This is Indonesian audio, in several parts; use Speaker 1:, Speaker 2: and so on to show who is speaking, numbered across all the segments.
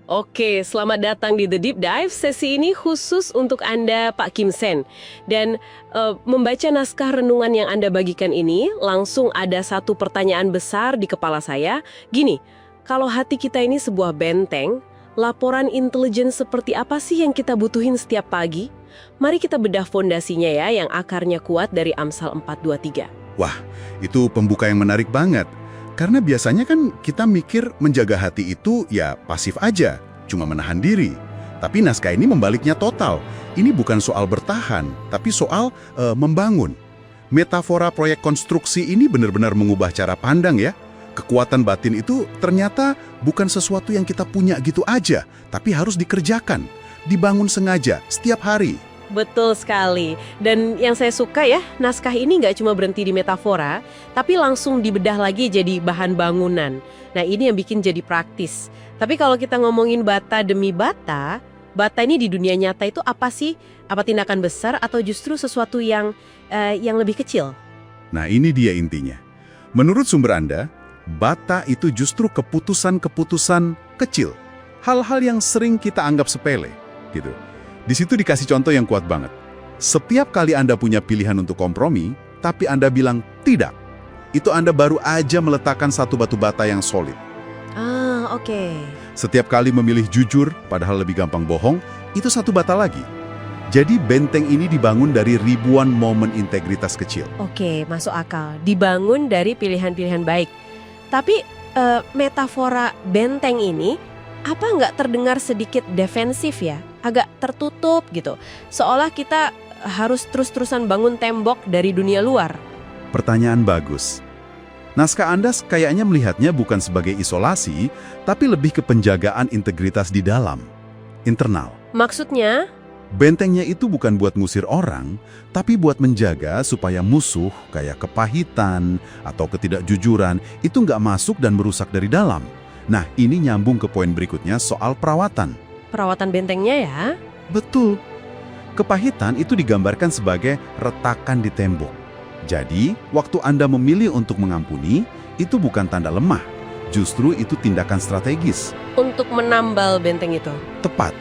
Speaker 1: Oke, selamat datang di The Deep Dive. Sesi ini khusus untuk Anda, Pak Kim Sen. Dan membaca naskah renungan yang Anda bagikan ini, langsung ada satu pertanyaan besar di kepala saya. Gini, kalau hati kita ini sebuah benteng, laporan intelijen seperti apa sih yang kita butuhin setiap pagi? Mari kita bedah fondasinya ya, yang akarnya kuat dari Amsal 4:23.
Speaker 2: Wah, itu pembuka yang menarik banget. Karena biasanya kan kita mikir menjaga hati itu ya pasif aja, cuma menahan diri. Tapi naskah ini membaliknya total. Ini bukan soal bertahan, tapi soal membangun. Metafora proyek konstruksi ini benar-benar mengubah cara pandang ya. Kekuatan batin itu ternyata bukan sesuatu yang kita punya gitu aja, tapi harus dikerjakan, dibangun sengaja setiap hari.
Speaker 1: Betul sekali. Dan yang saya suka ya, naskah ini nggak cuma berhenti di metafora, tapi langsung dibedah lagi jadi bahan bangunan. Nah ini yang bikin jadi praktis. Tapi kalau kita ngomongin bata demi bata, bata ini di dunia nyata itu apa sih? Apa tindakan besar atau justru sesuatu yang lebih kecil?
Speaker 2: Nah ini dia intinya. Menurut sumber Anda, bata itu justru keputusan-keputusan kecil. Hal-hal yang sering kita anggap sepele, gitu. Di situ dikasih contoh yang kuat banget. Setiap kali Anda punya pilihan untuk kompromi, tapi Anda bilang tidak, itu Anda baru aja meletakkan satu batu bata yang solid.
Speaker 1: Ah, oke.
Speaker 2: Setiap kali memilih jujur, padahal lebih gampang bohong, itu satu bata lagi. Jadi benteng ini dibangun dari ribuan momen integritas kecil.
Speaker 1: Oke, masuk akal. Dibangun dari pilihan-pilihan baik. Tapi metafora benteng ini, apa nggak terdengar sedikit defensif ya? Agak tertutup gitu. Seolah kita harus terus-terusan bangun tembok dari dunia luar.
Speaker 2: Pertanyaan bagus. Naskah Anda kayaknya melihatnya bukan sebagai isolasi, tapi lebih ke penjagaan integritas di dalam, internal.
Speaker 1: Maksudnya?
Speaker 2: Bentengnya itu bukan buat ngusir orang, tapi buat menjaga supaya musuh kayak kepahitan atau ketidakjujuran itu nggak masuk dan merusak dari dalam. Nah, ini nyambung ke poin berikutnya soal perawatan.
Speaker 1: Perawatan bentengnya ya?
Speaker 2: Betul. Kepahitan itu digambarkan sebagai retakan di tembok. Jadi, waktu Anda memilih untuk mengampuni, itu bukan tanda lemah. Justru itu tindakan strategis.
Speaker 1: Untuk menambal benteng itu?
Speaker 2: Tepat.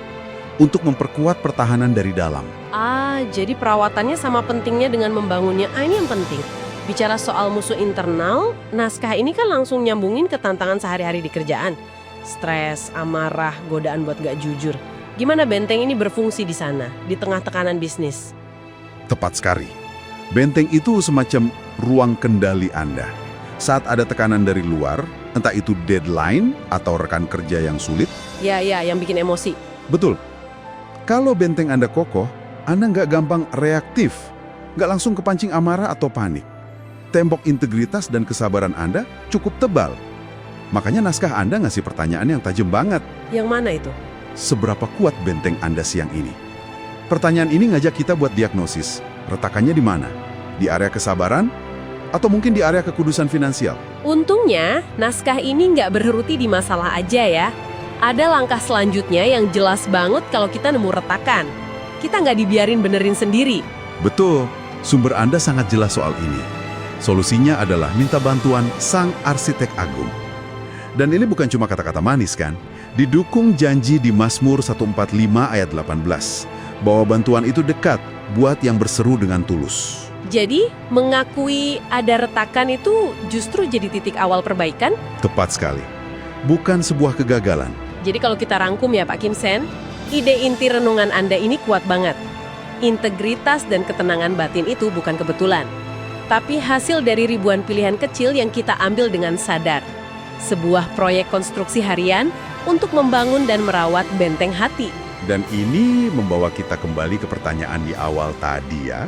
Speaker 2: Untuk memperkuat pertahanan dari dalam.
Speaker 1: Ah, jadi perawatannya sama pentingnya dengan membangunnya. Ah, ini yang penting. Bicara soal musuh internal, naskah ini kan langsung nyambungin ke tantangan sehari-hari di kerjaan. Stres, amarah, godaan buat gak jujur. Gimana benteng ini berfungsi di sana, di tengah tekanan bisnis?
Speaker 2: Tepat sekali. Benteng itu semacam ruang kendali Anda. Saat ada tekanan dari luar, entah itu deadline atau rekan kerja yang sulit.
Speaker 1: Ya, yang bikin emosi.
Speaker 2: Betul. Kalau benteng Anda kokoh, Anda nggak gampang reaktif, nggak langsung kepancing amarah atau panik. Tembok integritas dan kesabaran Anda cukup tebal. Makanya naskah Anda ngasih pertanyaan yang tajam banget.
Speaker 1: Yang mana itu?
Speaker 2: Seberapa kuat benteng Anda siang ini? Pertanyaan ini ngajak kita buat diagnosis. Retakannya di mana? Di area kesabaran? Atau mungkin di area kekudusan finansial?
Speaker 1: Untungnya, naskah ini nggak berhenti di masalah aja ya. Ada langkah selanjutnya yang jelas banget kalau kita nemu retakan. Kita nggak dibiarin benerin sendiri.
Speaker 2: Betul, sumber Anda sangat jelas soal ini. Solusinya adalah minta bantuan sang arsitek agung. Dan ini bukan cuma kata-kata manis kan? Didukung janji di Mazmur 145 ayat 18, bahwa bantuan itu dekat buat yang berseru dengan tulus.
Speaker 1: Jadi, mengakui ada retakan itu justru jadi titik awal perbaikan?
Speaker 2: Tepat sekali. Bukan sebuah kegagalan.
Speaker 1: Jadi kalau kita rangkum ya Pak Kim Sen, ide inti renungan Anda ini kuat banget. Integritas dan ketenangan batin itu bukan kebetulan, tapi hasil dari ribuan pilihan kecil yang kita ambil dengan sadar. Sebuah proyek konstruksi harian untuk membangun dan merawat benteng hati.
Speaker 2: Dan ini membawa kita kembali ke pertanyaan di awal tadi ya.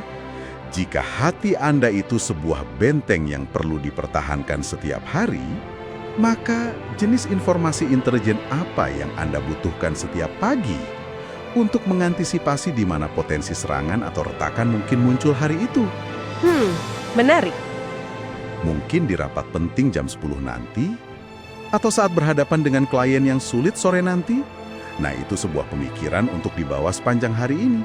Speaker 2: Jika hati Anda itu sebuah benteng yang perlu dipertahankan setiap hari, maka jenis informasi intelijen apa yang Anda butuhkan setiap pagi untuk mengantisipasi di mana potensi serangan atau retakan mungkin muncul hari itu?
Speaker 1: Menarik.
Speaker 2: Mungkin di rapat penting jam 10 nanti, atau saat berhadapan dengan klien yang sulit sore nanti. Nah, itu sebuah pemikiran untuk dibawa sepanjang hari ini.